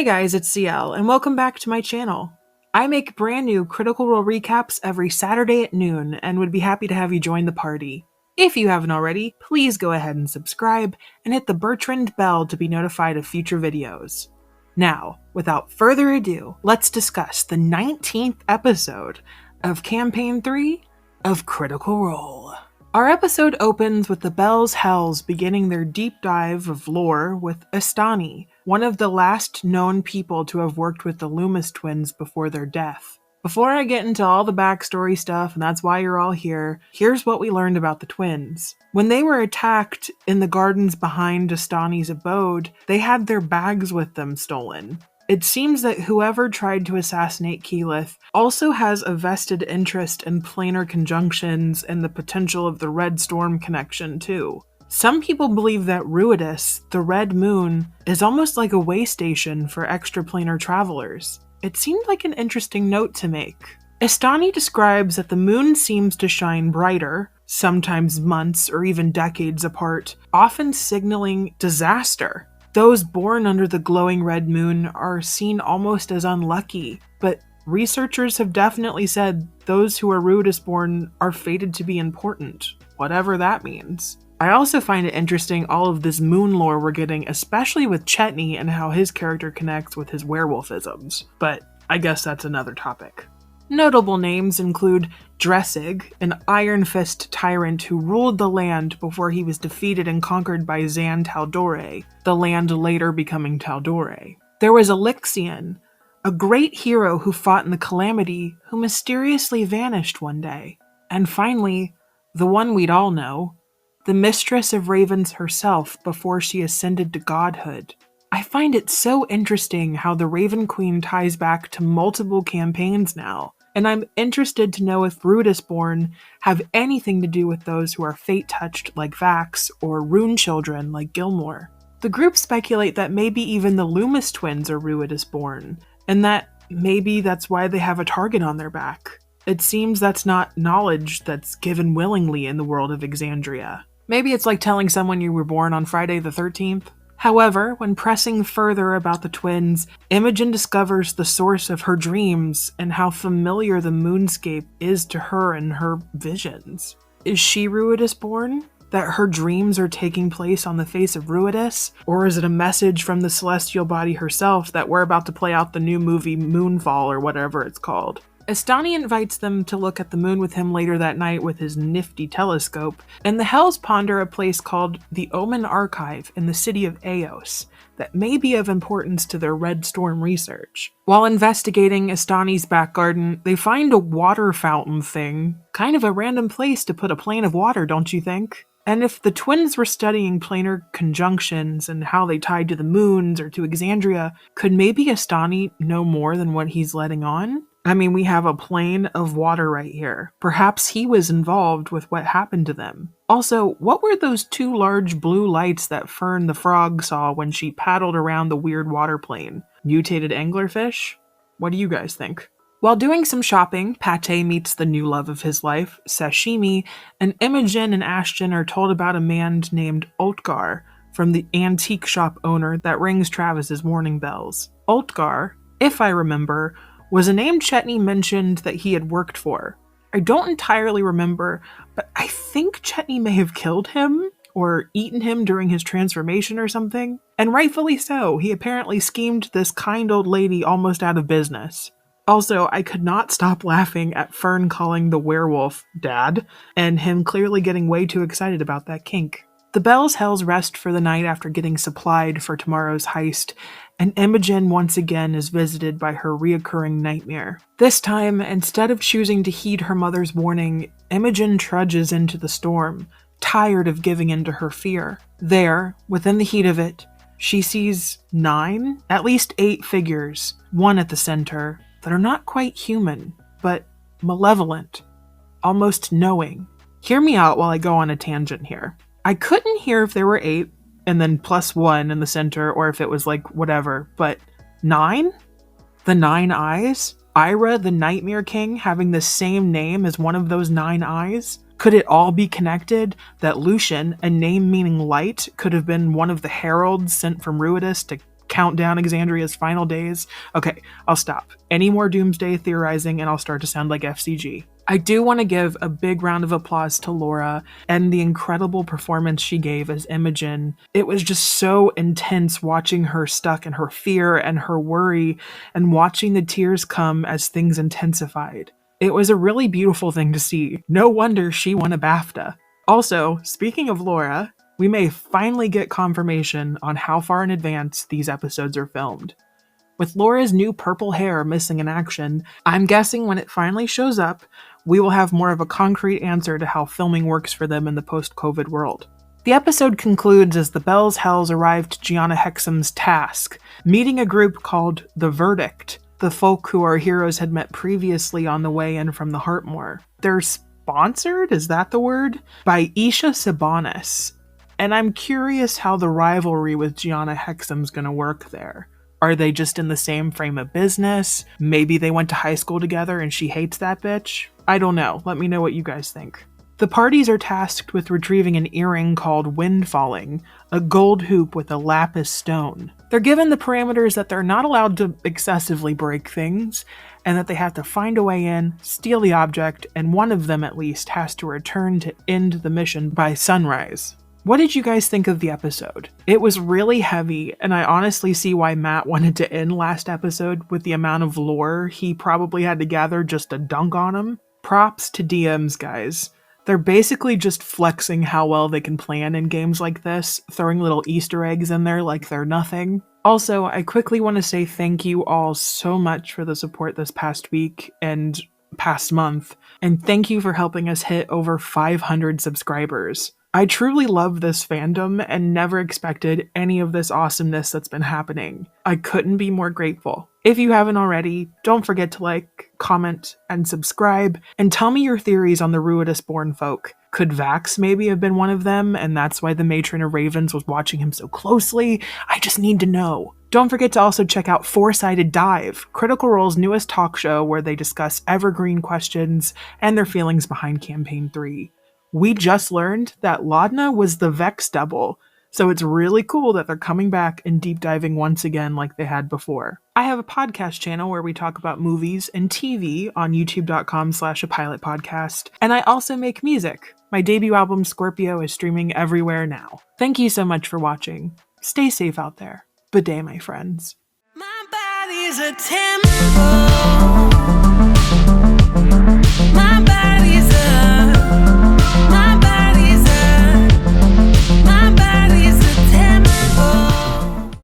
Hey guys, it's CL, and welcome back to my channel. I make brand new Critical Role recaps every Saturday at noon, and would be happy to have you join the party. If you haven't already, please go ahead and subscribe, and hit the Bertrand bell to be notified of future videos. Now, without further ado, let's discuss the 19th episode of Campaign 3 of Critical Role. Our episode opens with the Bells Hells beginning their deep dive of lore with Estani, one of the last known people to have worked with the Loomis twins before their death. Before I get into all the backstory stuff, and that's why you're all here, here's what we learned about the twins. When they were attacked in the gardens behind Estani's abode, they had their bags with them stolen. It seems that whoever tried to assassinate Keyleth also has a vested interest in planar conjunctions and the potential of the Red Storm connection too. Some people believe that Ruidas, the Red Moon, is almost like a way station for extraplanar travelers. It seemed like an interesting note to make. Estani describes that the moon seems to shine brighter, sometimes months or even decades apart, often signaling disaster. Those born under the glowing red moon are seen almost as unlucky, but researchers have definitely said those who are Ruidas born are fated to be important, whatever that means. I also find it interesting all of this moon lore we're getting, especially with Chetney and how his character connects with his werewolfisms, but I guess that's another topic. Notable names include Dressig, an Iron Fist tyrant who ruled the land before he was defeated and conquered by Zan Taldore, the land later becoming Taldore. There was Elixion, a great hero who fought in the Calamity who mysteriously vanished one day. And finally, the one we'd all know, the Mistress of Ravens herself before she ascended to godhood. I find it so interesting how the Raven Queen ties back to multiple campaigns now, and I'm interested to know if Ruidasborn have anything to do with those who are fate-touched like Vax or rune children like Gilmore. The group speculate that maybe even the Loomis twins are Ruidasborn, and that maybe that's why they have a target on their back. It seems that's not knowledge that's given willingly in the world of Exandria. Maybe it's like telling someone you were born on Friday the 13th. However, when pressing further about the twins, Imogen discovers the source of her dreams and how familiar the moonscape is to her and her visions. Is she Ruidasborn? That her dreams are taking place on the face of Ruidas? Or is it a message from the celestial body herself that we're about to play out the new movie Moonfall or whatever it's called? Estani invites them to look at the moon with him later that night with his nifty telescope, and the Hells ponder a place called the Omen Archive in the city of Eos that may be of importance to their Red Storm research. While investigating Estani's back garden, they find a water fountain thing. Kind of a random place to put a plane of water, don't you think? And if the twins were studying planar conjunctions and how they tied to the moons or to Exandria, could maybe Estani know more than what he's letting on? I mean, we have a plane of water right here. Perhaps he was involved with what happened to them. Also, what were those two large blue lights that Fern the frog saw when she paddled around the weird water plane? Mutated anglerfish? What do you guys think? While doing some shopping, Pate meets the new love of his life, Sashimi, and Imogen and Ashton are told about a man named Ultgar from the antique shop owner that rings Travis's warning bells. Ultgar, if I remember, was a name Chetney mentioned that he had worked for. I don't entirely remember, but I think Chetney may have killed him or eaten him during his transformation or something. And rightfully so, he apparently schemed this kind old lady almost out of business. Also, I could not stop laughing at Fern calling the werewolf Dad, and him clearly getting way too excited about that kink. The Bells Hells rest for the night after getting supplied for tomorrow's heist, and Imogen once again is visited by her reoccurring nightmare. This time, instead of choosing to heed her mother's warning, Imogen trudges into the storm, tired of giving in to her fear. There, within the heat of it, she sees 9, at least 8 figures, one at the center, that are not quite human, but malevolent, almost knowing. Hear me out while I go on a tangent here. I couldn't hear if there were 8 and then +1 in the center, or if it was like whatever, but 9? The 9 eyes? Ira, the Nightmare King, having the same name as one of those 9 eyes? Could it all be connected? That Lucian, a name meaning light, could have been one of the heralds sent from Ruidas to count down Exandria's final days. Okay, I'll stop. Any more doomsday theorizing and I'll start to sound like FCG. I do want to give a big round of applause to Laura and the incredible performance she gave as Imogen. It was just so intense watching her stuck in her fear and her worry and watching the tears come as things intensified. It was a really beautiful thing to see. No wonder she won a BAFTA. Also, speaking of Laura, we may finally get confirmation on how far in advance these episodes are filmed. With Laura's new purple hair missing in action, I'm guessing when it finally shows up, we will have more of a concrete answer to how filming works for them in the post-COVID world. The episode concludes as the Bells Hells arrive to Gianna Hexam's task, meeting a group called The Verdict, the folk who our heroes had met previously on the way in from the Heartmoor. They're sponsored, is that the word? By Isha Sabonis. And I'm curious how the rivalry with Gianna Hexam's gonna work there. Are they just in the same frame of business? Maybe they went to high school together and she hates that bitch? I don't know. Let me know what you guys think. The parties are tasked with retrieving an earring called Windfalling, a gold hoop with a lapis stone. They're given the parameters that they're not allowed to excessively break things, and that they have to find a way in, steal the object, and one of them at least has to return to end the mission by sunrise. What did you guys think of the episode? It was really heavy, and I honestly see why Matt wanted to end last episode with the amount of lore he probably had to gather just to dunk on him. Props to DMs, guys. They're basically just flexing how well they can plan in games like this, throwing little Easter eggs in there like they're nothing. Also, I quickly want to say thank you all so much for the support this past week and past month, and thank you for helping us hit over 500 subscribers. I truly love this fandom and never expected any of this awesomeness that's been happening. I couldn't be more grateful. If you haven't already, don't forget to like, comment, and subscribe, and tell me your theories on the Ruidas-born folk. Could Vax maybe have been one of them, and that's why the matron of Ravens was watching him so closely? I just need to know. Don't forget to also check out Four-Sided Dive, Critical Role's newest talk show where they discuss evergreen questions and their feelings behind Campaign 3. We just learned that Laudna was the Vex double, so it's really cool that they're coming back and deep diving once again like they had before. I have a podcast channel where we talk about movies and TV on youtube.com/apilotpodcast, and I also make music. My debut album Scorpio is streaming everywhere now. Thank you so much for watching. Stay safe out there. Bidet, my friends. My body's a temple.